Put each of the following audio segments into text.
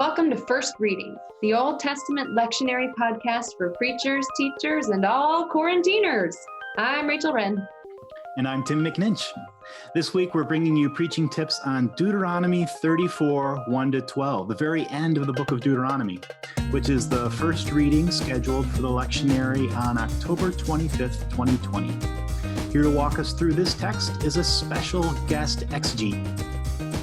Welcome to First Reading, the Old Testament lectionary podcast for preachers, teachers, and all quarantiners. I'm Rachel Wren. And I'm Tim McNinch. This week, we're bringing you preaching tips on Deuteronomy 34, 1-12, the very end of the book of Deuteronomy, which is the first reading scheduled for the lectionary on October 25th, 2020. Here to walk us through this text is a special guest exegete.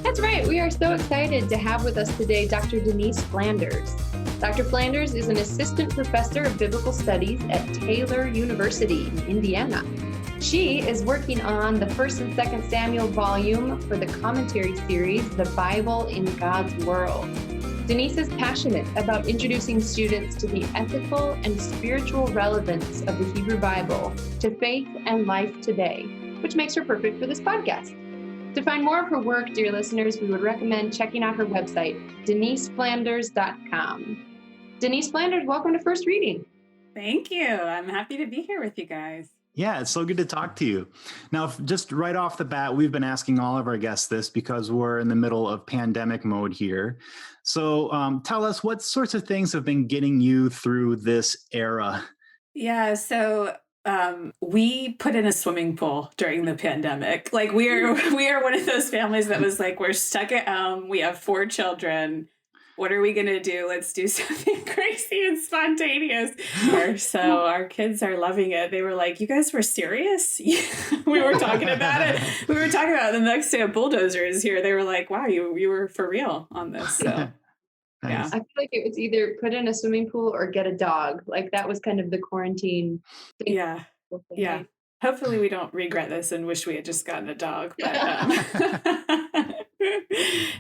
That's right. We are so excited to have with us today Dr. Denise Flanders. Dr. Flanders is an assistant professor of biblical studies at Taylor University in Indiana. She is working on the 1st and 2nd Samuel volume for the commentary series, The Bible in God's World. Denise is passionate about introducing students to the ethical and spiritual relevance of the Hebrew Bible to faith and life today, which makes her perfect for this podcast. To find more of her work, dear listeners, we would recommend checking out her website, deniseflanders.com. Denise Flanders, welcome to First Reading. Thank you. I'm happy to be here with you guys. Yeah, it's so good to talk to you. Now, just right off the bat, we've been asking all of our guests this because we're in the middle of pandemic mode here. So tell us, what sorts of things have been getting you through this era? Yeah, so we put in a swimming pool during the pandemic. Like we are one of those families that was like, we're stuck at home. We have 4 children. What are we going to do? Let's do something crazy and spontaneous. So our kids are loving it. They were like, you guys were serious? We were talking about it. We were talking about it the next day a bulldozer is here. They were like, wow, you were for real on this. So yeah. I feel like it was either put in a swimming pool or get a dog. Like that was kind of the quarantine thing. Yeah. Yeah. Hopefully we don't regret this and wish we had just gotten a dog. But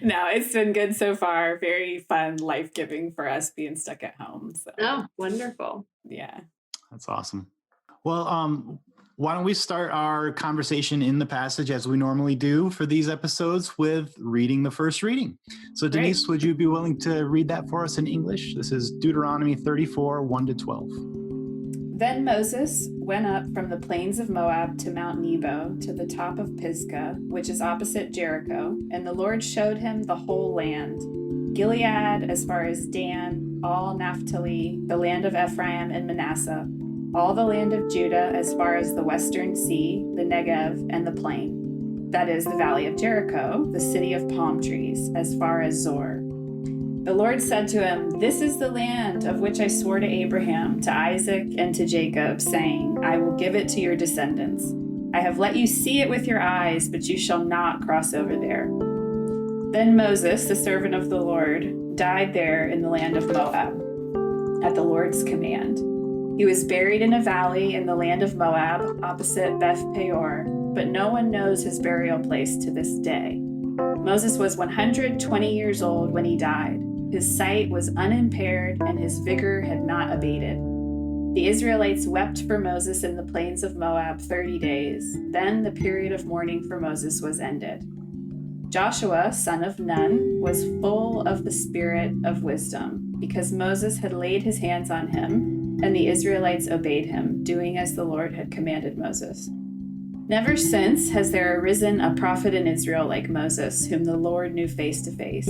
no, it's been good so far. Very fun, life-giving for us being stuck at home. So. Oh, wonderful. Yeah. That's awesome. Well, why don't we start our conversation in the passage as we normally do for these episodes with reading the first reading. So Denise, Great. Would you be willing to read that for us in English? This is Deuteronomy 34, 1-12. Then Moses went up from the plains of Moab to Mount Nebo, to the top of Pisgah, which is opposite Jericho, and the Lord showed him the whole land, Gilead as far as Dan, all Naphtali, the land of Ephraim and Manasseh, all the land of Judah as far as the western sea, the Negev, and the plain, that is, the valley of Jericho, the city of palm trees, as far as Zor. The Lord said to him, "This is the land of which I swore to Abraham, to Isaac, and to Jacob, saying, I will give it to your descendants. I have let you see it with your eyes, but you shall not cross over there." Then Moses, the servant of the Lord, died there in the land of Moab, at the Lord's command. He was buried in a valley in the land of Moab, opposite Beth Peor, but no one knows his burial place to this day. Moses was 120 years old when he died. His sight was unimpaired and his vigor had not abated. The Israelites wept for Moses in the plains of Moab 30 days. Then the period of mourning for Moses was ended. Joshua, son of Nun, was full of the spirit of wisdom, because Moses had laid his hands on him, and the Israelites obeyed him, doing as the Lord had commanded Moses. Never since has there arisen a prophet in Israel like Moses, whom the Lord knew face to face.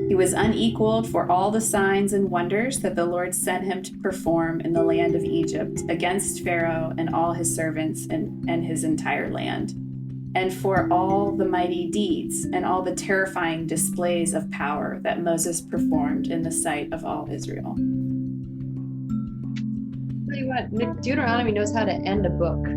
He was unequaled for all the signs and wonders that the Lord sent him to perform in the land of Egypt against Pharaoh and all his servants and his entire land, and for all the mighty deeds and all the terrifying displays of power that Moses performed in the sight of all Israel. Tell you what, Deuteronomy knows how to end a book.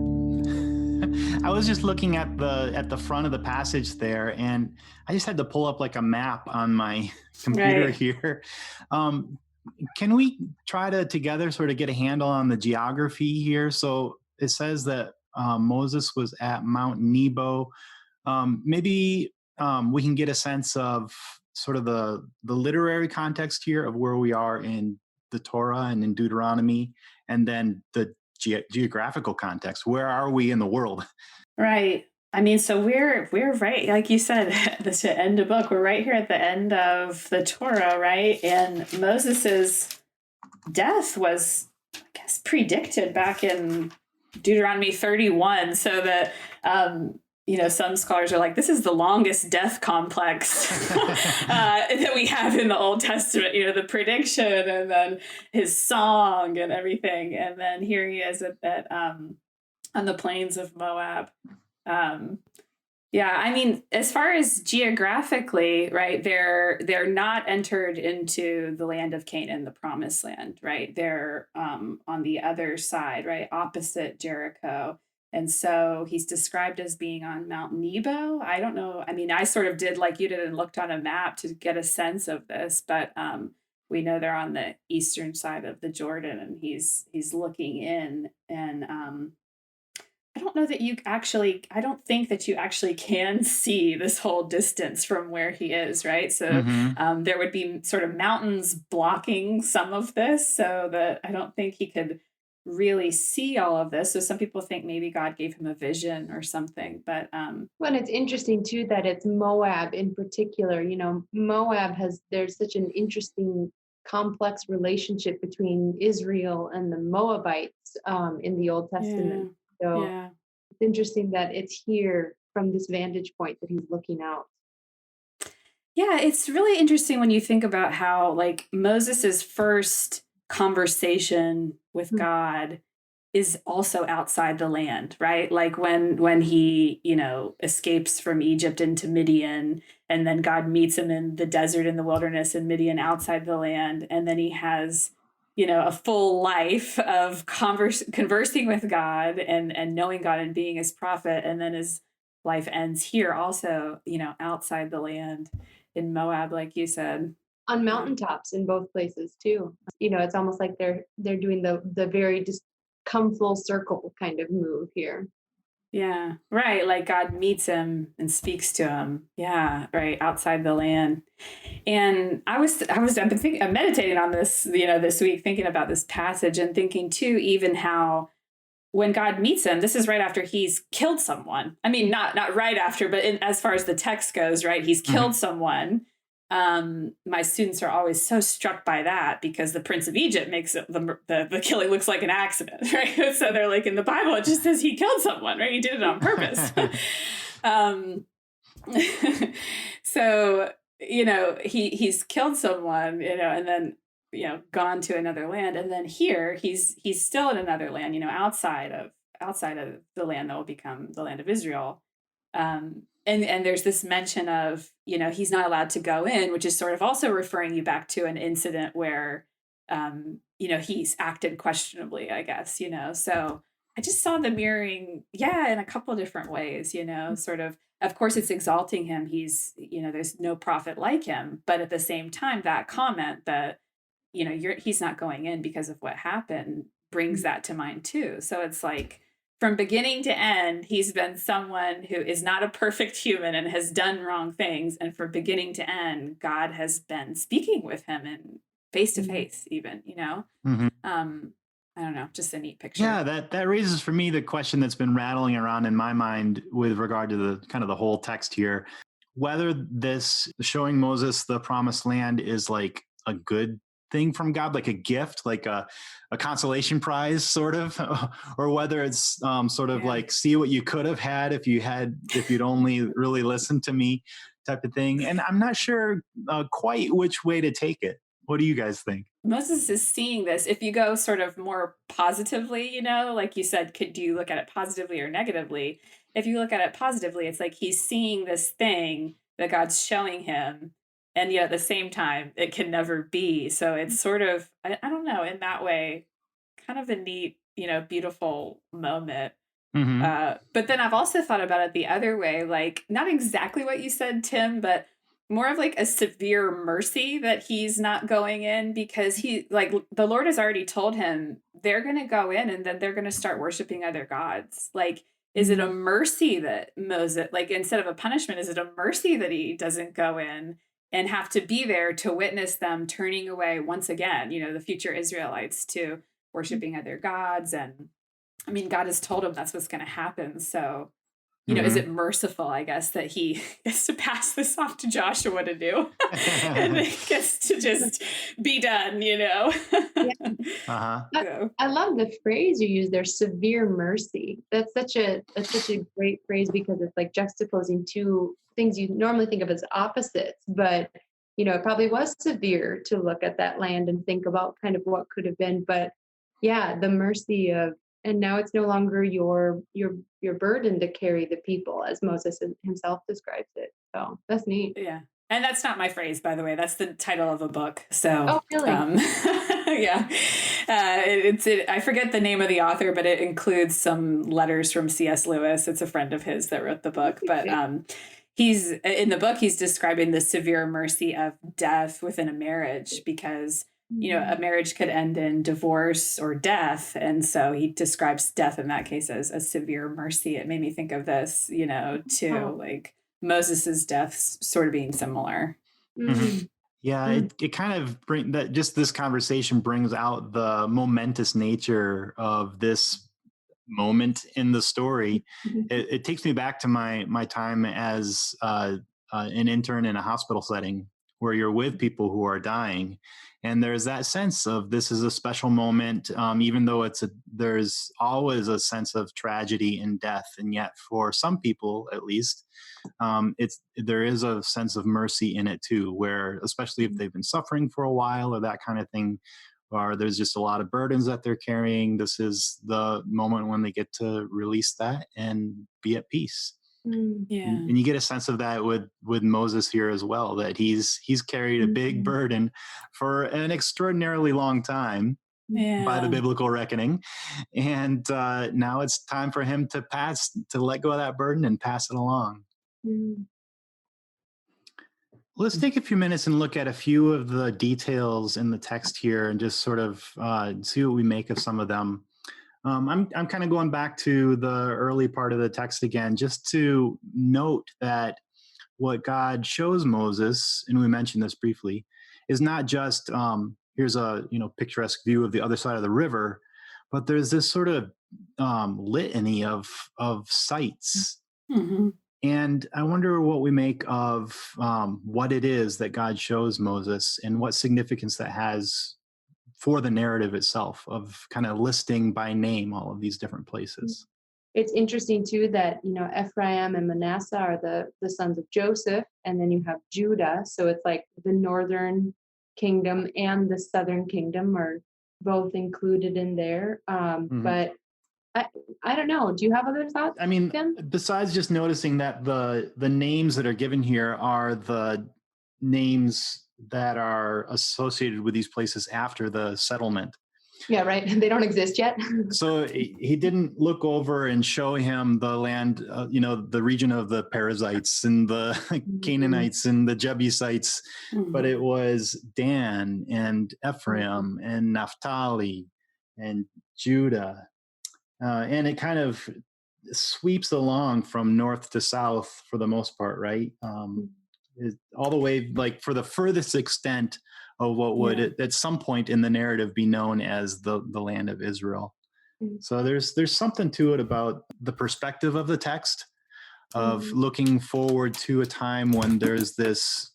I was just looking at the front of the passage there, and I just had to pull up like a map on my computer here. Can we try to together sort of get a handle on the geography here? So it says that Moses was at Mount Nebo. Maybe we can get a sense of sort of the literary context here of where we are in the Torah and in Deuteronomy, and then the geographical context. Where are we in the world? Right. I mean, so we're right, like you said, to end a book. We're right here at the end of the Torah, right? And Moses's death was, I guess, predicted back in Deuteronomy 31. So that some scholars are like, this is the longest death complex that we have in the Old Testament, the prediction and then his song and everything. And then here he is at on the plains of Moab. Yeah, I mean, as far as geographically, right, they're not entered into the land of Canaan, the promised land, right? They're on the other side, right, opposite Jericho. And so he's described as being on Mount Nebo. I don't know. I mean, I sort of did like you did and looked on a map to get a sense of this, but we know they're on the eastern side of the Jordan, and he's looking in, and I don't know that I don't think that you actually can see this whole distance from where he is, right? So there would be sort of mountains blocking some of this, so that I don't think he could really see all of this. So some people think maybe God gave him a vision or something, but well, and it's interesting too that it's Moab in particular. There's such an interesting complex relationship between Israel and the Moabites in the Old Testament. So it's interesting that it's here from this vantage point that he's looking out. Yeah, it's really interesting when you think about how like Moses's first conversation with God is also outside the land, right? Like when he, escapes from Egypt into Midian, and then God meets him in the desert, in the wilderness in Midian, outside the land, and then he has a full life of conversing with God and knowing God and being his prophet. And then his life ends here also, outside the land in Moab, like you said. On mountaintops in both places too. It's almost like they're doing the very just come full circle kind of move here. Yeah, right. Like God meets him and speaks to him. Yeah, right. Outside the land. And I've been meditating on this, this week, thinking about this passage and thinking too, even how when God meets him, this is right after he's killed someone. I mean, not right after, but as far as the text goes, right? He's killed someone. My students are always so struck by that because the Prince of Egypt makes it, the killing looks like an accident, right? So they're like, in the Bible, it just says he killed someone, right? He did it on purpose. So, he's killed someone, and then, gone to another land. And then here he's still in another land, outside of the land that will become the land of Israel. And there's this mention of, he's not allowed to go in, which is sort of also referring you back to an incident where, he's acted questionably, I guess, so I just saw the mirroring, in a couple of different ways, sort of course it's exalting him. He's, there's no prophet like him, but at the same time, that comment that, he's not going in because of what happened brings that to mind too. So it's like, from beginning to end, he's been someone who is not a perfect human and has done wrong things. And from beginning to end, God has been speaking with him and face to face, even, I don't know, just a neat picture. Yeah, that raises for me the question that's been rattling around in my mind with regard to the kind of the whole text here, whether this showing Moses the promised land is like a good thing from God, like a gift, like a consolation prize sort of, or whether it's sort of like, see what you could have had if you'd only really listened to me type of thing. And I'm not sure quite which way to take it. What do you guys think? Moses is seeing this. If you go sort of more positively, like you said, do you look at it positively or negatively? If you look at it positively, it's like he's seeing this thing that God's showing him, and yet at the same time, it can never be. So it's sort of, I don't know, in that way, kind of a neat, beautiful moment. But then I've also thought about it the other way, like not exactly what you said, Tim, but more of like a severe mercy that he's not going in, because the Lord has already told him they're going to go in and then they're going to start worshiping other gods. Like, is it a mercy that Moses, like instead of a punishment, is it a mercy that he doesn't go in and have to be there to witness them turning away once again, the future Israelites, to worshiping other gods? And I mean, God has told him that's what's going to happen. So is it merciful, I guess, that he gets to pass this off to Joshua to do and then gets to just be done, Yeah. Uh-huh. I love the phrase you use there, severe mercy. That's such a great phrase, because it's like juxtaposing two things you normally think of as opposites, but it probably was severe to look at that land and think about kind of what could have been. But yeah, the mercy of, and now it's no longer your burden to carry the people, as Moses himself describes it. So that's neat. Yeah. And that's not my phrase, by the way. That's the title of a book. So, Oh, really? yeah, I forget the name of the author, but it includes some letters from C.S. Lewis. It's a friend of his that wrote the book. But he's in the book, he's describing the severe mercy of death within a marriage, because a marriage could end in divorce or death. And so he describes death in that case as a severe mercy. It made me think of this, like Moses's death sort of being similar. Mm-hmm. Yeah, it kind of this conversation brings out the momentous nature of this moment in the story. It takes me back to my time as an intern in a hospital setting, where you're with people who are dying, and there's that sense of this is a special moment, even though there's always a sense of tragedy and death, and yet for some people, at least, there is a sense of mercy in it too, where especially if they've been suffering for a while or that kind of thing, or there's just a lot of burdens that they're carrying, this is the moment when they get to release that and be at peace. Yeah. And you get a sense of that with Moses here as well, that he's carried a big burden for an extraordinarily long time by the biblical reckoning. And now it's time for him to let go of that burden and pass it along. Let's take a few minutes and look at a few of the details in the text here and just sort of see what we make of some of them. I'm kind of going back to the early part of the text again, just to note that what God shows Moses, and we mentioned this briefly, is not just here's a picturesque view of the other side of the river, but there's this sort of litany of sights. Mm-hmm. And I wonder what we make of what it is that God shows Moses and what significance that has for the narrative itself, of kind of listing by name all of these different places. It's interesting too that Ephraim and Manasseh are the sons of Joseph, and then you have Judah, so it's like the northern kingdom and the southern kingdom are both included in there. But I don't know, do you have other thoughts, I mean, Tim? besides just noticing that the names that are given here are the names that are associated with these places after the settlement. Yeah, right. They don't exist yet. So he didn't look over and show him the land, the region of the Perizzites and the Canaanites and the Jebusites, but it was Dan and Ephraim and Naphtali and Judah. And it kind of sweeps along from north to south for the most part, right? All the way, like, for the furthest extent of what would at some point in the narrative be known as the land of Israel. So there's something to it about the perspective of the text, of looking forward to a time when there's this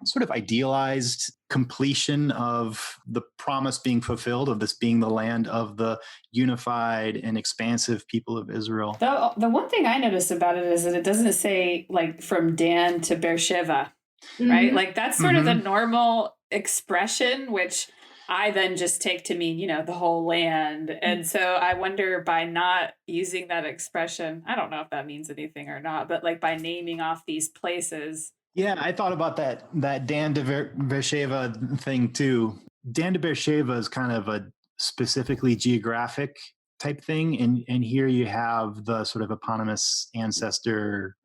sort of idealized completion of the promise being fulfilled, of this being the land of the unified and expansive people of Israel. The one thing I noticed about it is that it doesn't say like from Dan to Beersheba, right? Like that's sort of the normal expression, which I then just take to mean, the whole land. And so I wonder, by not using that expression, I don't know if that means anything or not, but like by naming off these places. Yeah, I thought about that Dan to Beersheba thing too. Dan to Beersheba is kind of a specifically geographic type thing, and here you have the sort of eponymous ancestor,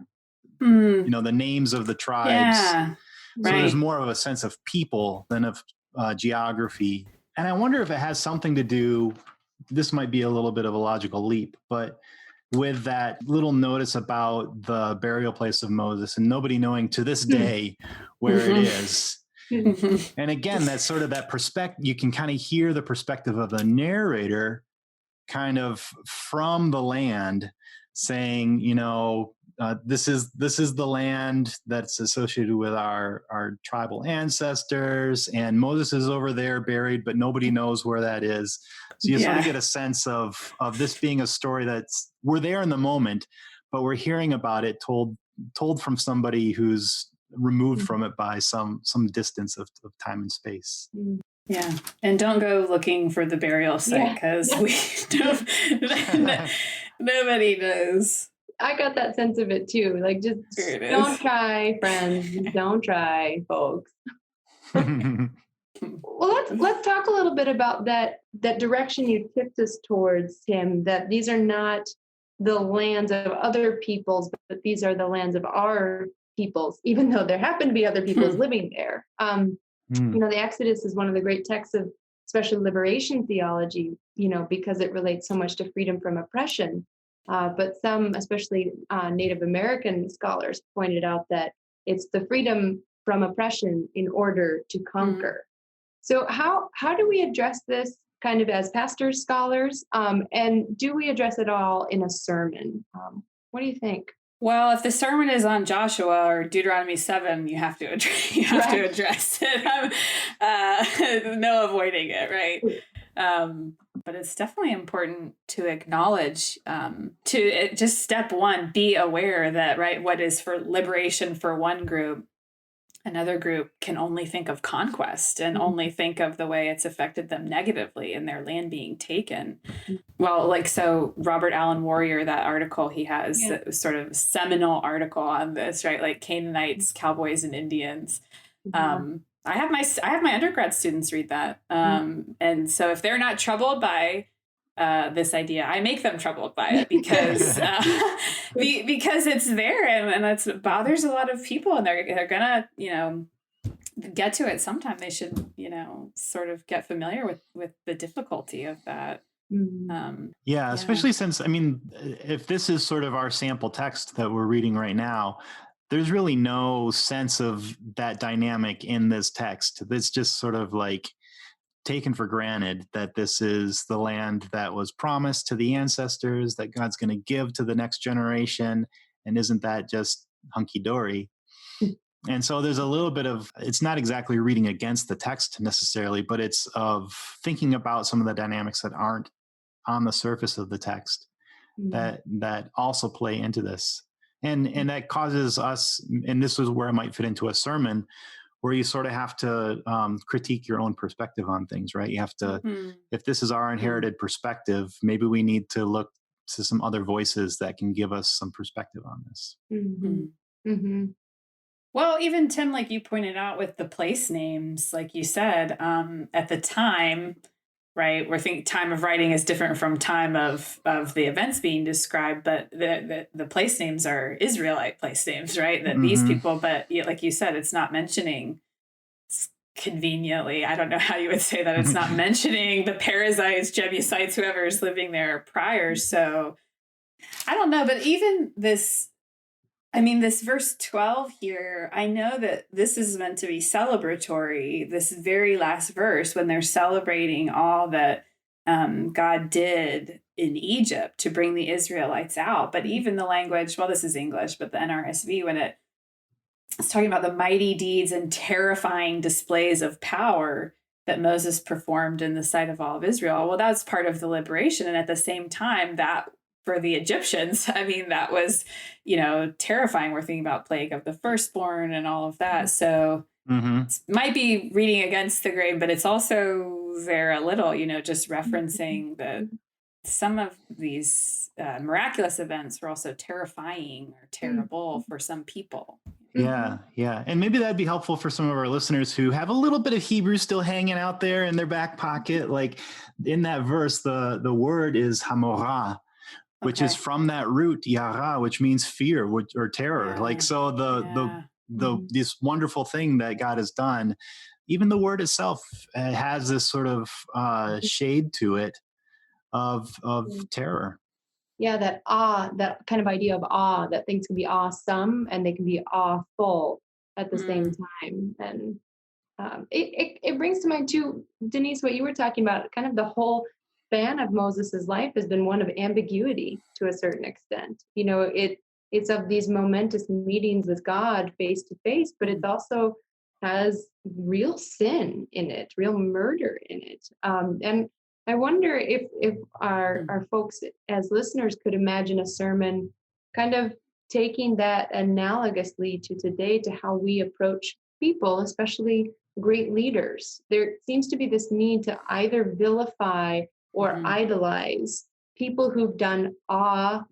the names of the tribes. Yeah, so there's more of a sense of people than of geography. And I wonder if it has something to do, this might be a little bit of a logical leap, but with that little notice about the burial place of Moses and nobody knowing to this day where it is. And again, that's sort of that perspective. You can kind of hear the perspective of the narrator kind of from the land, saying, this is the land that's associated with our tribal ancestors, and Moses is over there buried, but nobody knows where that is. So you sort of get a sense of this being a story that's, we're there in the moment, but we're hearing about it told from somebody who's removed from it by some distance of time and space. Yeah, and don't go looking for the burial site, because we don't. Nobody knows. I got that sense of it too. Like, just don't try, friends. Don't try, folks. Well, let's talk a little bit about that direction you tipped us towards, Tim. That these are not the lands of other peoples, but these are the lands of our peoples, even though there happen to be other peoples living there. The Exodus is one of the great texts of especially liberation theology, because it relates so much to freedom from oppression. But some, especially Native American scholars, pointed out that it's the freedom from oppression in order to conquer. So how do we address this kind of as pastors, scholars, and do we address it all in a sermon? What do you think? Well, if the sermon is on Joshua or Deuteronomy 7, you have to address it. No avoiding it, right? But it's definitely important to acknowledge, just step one, be aware that, right, what is for liberation for one group, another group can only think of conquest and only think of the way it's affected them negatively and their land being taken. Well, so Robert Allen Warrior, that article he has, sort of seminal article on this, right? Like Canaanites, cowboys, and Indians. I have my undergrad students read that. And so if they're not troubled by this idea, I make them troubled by it because because it's there and it bothers a lot of people, and they're gonna get to it sometime. They should sort of get familiar with the difficulty of that. Especially since, if this is sort of our sample text that we're reading right now, there's really no sense of that dynamic in this text. It's just sort of like taken for granted that this is the land that was promised to the ancestors, that God's going to give to the next generation. And isn't that just hunky-dory? And so there's a little bit of, it's not exactly reading against the text necessarily, but it's of thinking about some of the dynamics that aren't on the surface of the text that also play into this. And that causes us, and this is where it might fit into a sermon, where you sort of have to critique your own perspective on things, right? You have to, if this is our inherited perspective, maybe we need to look to some other voices that can give us some perspective on this. Well, even Tim, like you pointed out with the place names, like you said, at the time, right, we're thinking time of writing is different from time of the events being described, but the place names are Israelite place names, right? That these people, but like you said, it's not mentioning conveniently. I don't know how you would say that. It's not mentioning the Perizzites, Jebusites, whoever is living there prior. So I don't know, but even this verse 12 here, I know that this is meant to be celebratory, this very last verse, when they're celebrating all that God did in Egypt to bring the Israelites out. But even the language, well, this is English, but the NRSV, when it's talking about the mighty deeds and terrifying displays of power that Moses performed in the sight of all of Israel, well, that's part of the liberation. And at the same time, that for the Egyptians, that was, terrifying. We're thinking about plague of the firstborn and all of that. So it might be reading against the grain, but it's also there a little, just referencing that some of these miraculous events were also terrifying or terrible for some people. Yeah. And maybe that'd be helpful for some of our listeners who have a little bit of Hebrew still hanging out there in their back pocket. Like in that verse, the word is hamorah, which is from that root yara, which means fear or terror. Like, so this wonderful thing that God has done, even the word itself has this sort of shade to it of terror. Yeah, that awe, that kind of idea of awe, that things can be awesome and they can be awful at the same time. And it brings to mind too, Denise, what you were talking about, kind of the whole span of Moses's life has been one of ambiguity to a certain extent. It's of these momentous meetings with God face to face, but it also has real sin in it, real murder in it. And I wonder if our folks as listeners could imagine a sermon kind of taking that analogously to today, to how we approach people, especially great leaders. There seems to be this need to either vilify or idolize people who've done awesome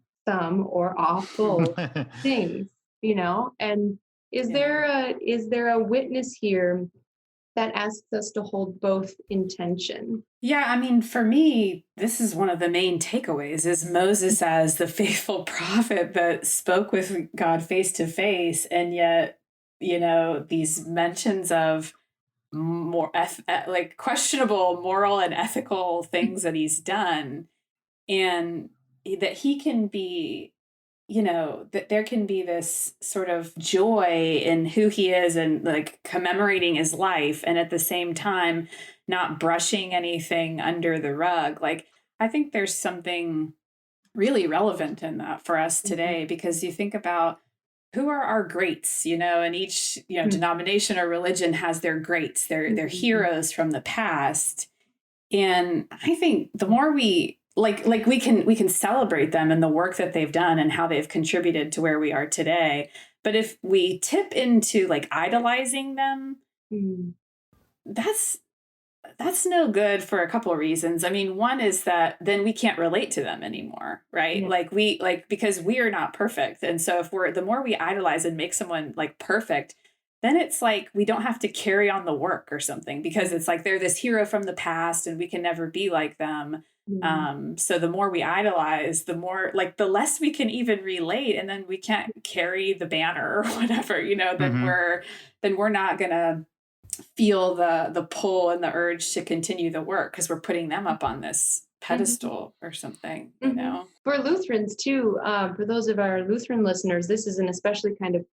or awful things, and is there a witness here that asks us to hold both in tension? Yeah, I mean, for me, this is one of the main takeaways is Moses as the faithful prophet that spoke with God face to face, and yet, these mentions of more like questionable moral and ethical things that he's done, and that he can be, that there can be this sort of joy in who he is and like commemorating his life, and at the same time not brushing anything under the rug. Like, I think there's something really relevant in that for us today, because you think about who are our greats, and each denomination or religion has their greats, their heroes from the past. And I think the more we like we can celebrate them and the work that they've done and how they've contributed to where we are today. But if we tip into like idolizing them, that's no good for a couple of reasons. I mean, one is that then we can't relate to them anymore, right? Yeah. Because we are not perfect. And so if the more we idolize and make someone like perfect, then it's like we don't have to carry on the work or something, because it's like they're this hero from the past and we can never be like them. So the more we idolize, the more like the less we can even relate, and then we can't carry the banner or whatever, then we're not gonna feel the pull and the urge to continue the work, because we're putting them up on this pedestal or something, For Lutherans too, for those of our Lutheran listeners, this is an especially kind of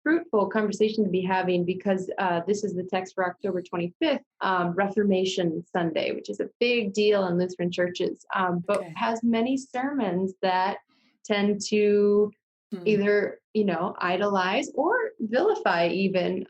fruitful conversation to be having, because this is the text for October 25th, Reformation Sunday, which is a big deal in Lutheran churches, but has many sermons that tend to either, idolize or vilify even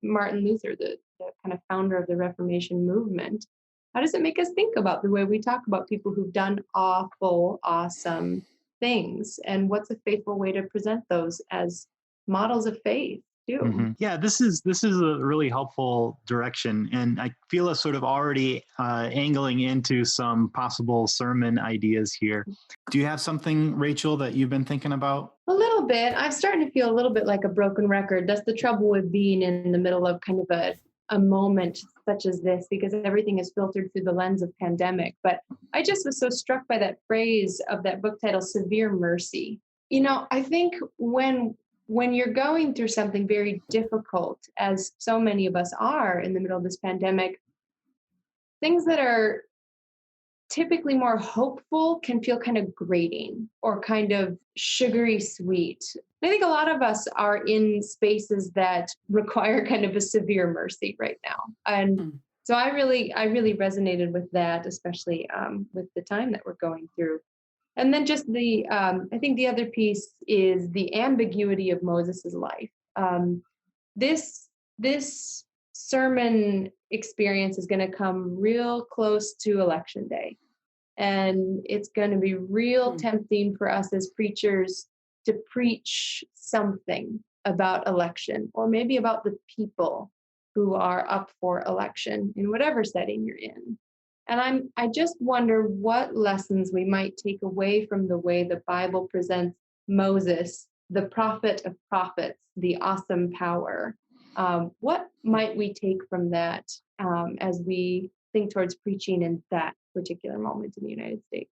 Martin Luther, the kind of founder of the Reformation movement. How does it make us think about the way we talk about people who've done awful, awesome things? And what's a faithful way to present those as models of faith too? Yeah, this is a really helpful direction, and I feel us sort of already angling into some possible sermon ideas here. Do you have something, Rachel, that you've been thinking about? A little bit. I'm starting to feel a little bit like a broken record. That's the trouble with being in the middle of kind of a moment such as this, because everything is filtered through the lens of pandemic. But I just was so struck by that phrase of that book title, Severe Mercy. I think when you're going through something very difficult, as so many of us are in the middle of this pandemic, things that are typically more hopeful can feel kind of grating or kind of sugary sweet. I think a lot of us are in spaces that require kind of a severe mercy right now. And so I really resonated with that, especially with the time that we're going through. And then just I think the other piece is the ambiguity of Moses's life. This sermon experience is going to come real close to Election Day. And it's going to be real tempting for us as preachers to preach something about election, or maybe about the people who are up for election in whatever setting you're in. And I just wonder what lessons we might take away from the way the Bible presents Moses, the prophet of prophets, the awesome power. What might we take from that as we think towards preaching in that particular moment in the United States?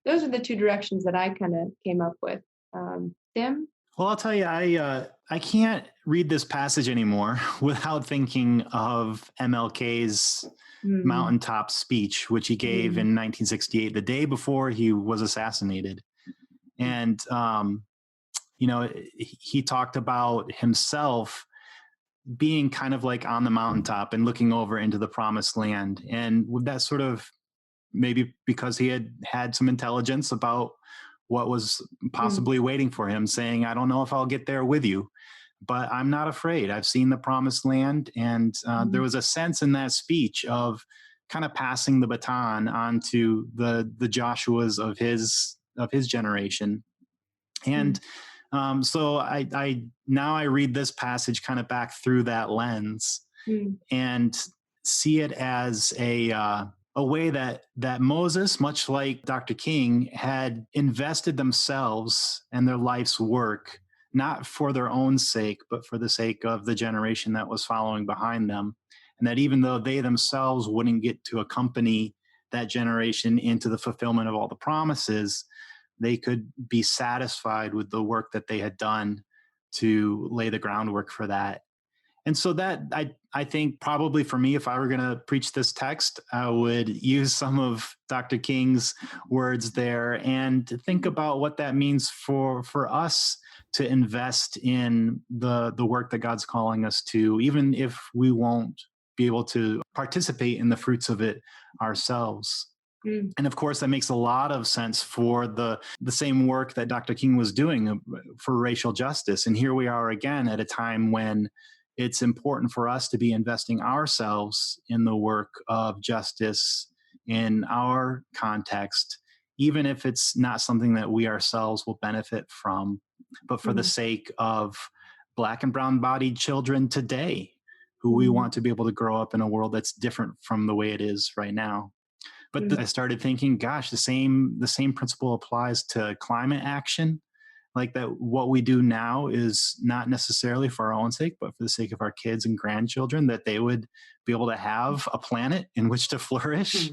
Those are the two directions that I kind of came up with. Tim? Well, I'll tell you, I can't read this passage anymore without thinking of MLK's Mountaintop speech, which he gave in 1968, the day before he was assassinated. And, he talked about himself being kind of like on the mountaintop and looking over into the promised land. And with that sort of maybe because he had some intelligence about what was possibly waiting for him, saying, I don't know if I'll get there with you, but I'm not afraid. I've seen the promised land. And there was a sense in that speech of kind of passing the baton onto the Joshuas of his generation. And so I now I read this passage kind of back through that lens and see it as a way that Moses, much like Dr. King, had invested themselves and their life's work, not for their own sake, but for the sake of the generation that was following behind them. And that even though they themselves wouldn't get to accompany that generation into the fulfillment of all the promises, they could be satisfied with the work that they had done to lay the groundwork for that. And so that I think probably for me, if I were going to preach this text, I would use some of Dr. King's words there and think about what that means for us to invest in the work that God's calling us to, even if we won't be able to participate in the fruits of it ourselves. And of course, that makes a lot of sense for the same work that Dr. King was doing for racial justice. And here we are again at a time when it's important for us to be investing ourselves in the work of justice in our context, even if it's not something that we ourselves will benefit from, but for the sake of Black and brown-bodied children today, who we want to be able to grow up in a world that's different from the way it is right now. But I started thinking, gosh, the same principle applies to climate action. Like that, what we do now is not necessarily for our own sake, but for the sake of our kids and grandchildren, that they would be able to have a planet in which to flourish.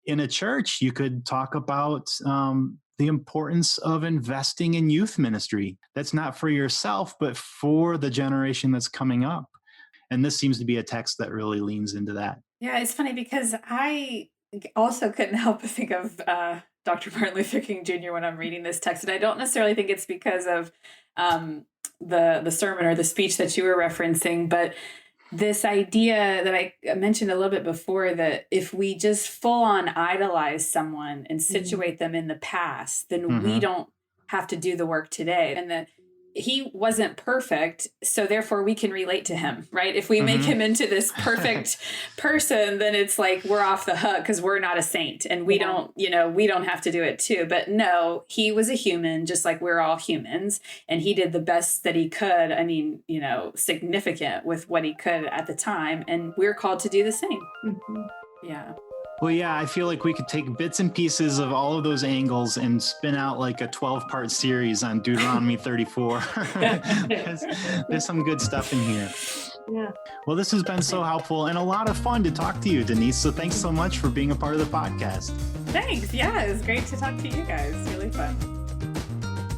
In a church, you could talk about the importance of investing in youth ministry. That's not for yourself, but for the generation that's coming up. And this seems to be a text that really leans into that. Yeah, it's funny because I also couldn't help but think of Dr. Martin Luther King Jr. when I'm reading this text. And I don't necessarily think it's because of the sermon or the speech that you were referencing, but this idea that I mentioned a little bit before, that if we just full on idolize someone and situate them in the past, then we don't have to do the work today. And that he wasn't perfect, so therefore we can relate to him, right? If we make him into this perfect person, then it's like we're off the hook because we're not a saint and we don't have to do it too. But no, he was a human, just like we're all humans, and he did the best that he could. I mean, significant with what he could at the time, and we're called to do the same. Yeah. Well, yeah, I feel like we could take bits and pieces of all of those angles and spin out like a 12-part series on Deuteronomy 34. There's some good stuff in here. Yeah. Well, this has been so helpful and a lot of fun to talk to you, Denise. So thanks so much for being a part of the podcast. Thanks. Yeah, it was great to talk to you guys. Really fun.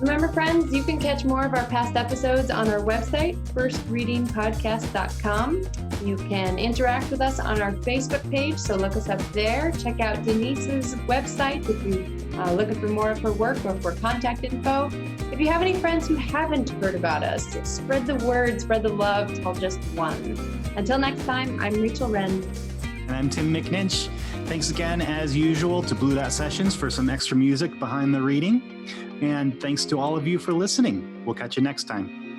Remember, friends, you can catch more of our past episodes on our website, firstreadingpodcast.com. You can interact with us on our Facebook page, so look us up there. Check out Denise's website if you're looking for more of her work or for contact info. If you have any friends who haven't heard about us, spread the word, spread the love, tell just one. Until next time, I'm Rachel Wren. And I'm Tim McNinch. Thanks again, as usual, to Blue Dot Sessions for some extra music behind the reading. And thanks to all of you for listening. We'll catch you next time.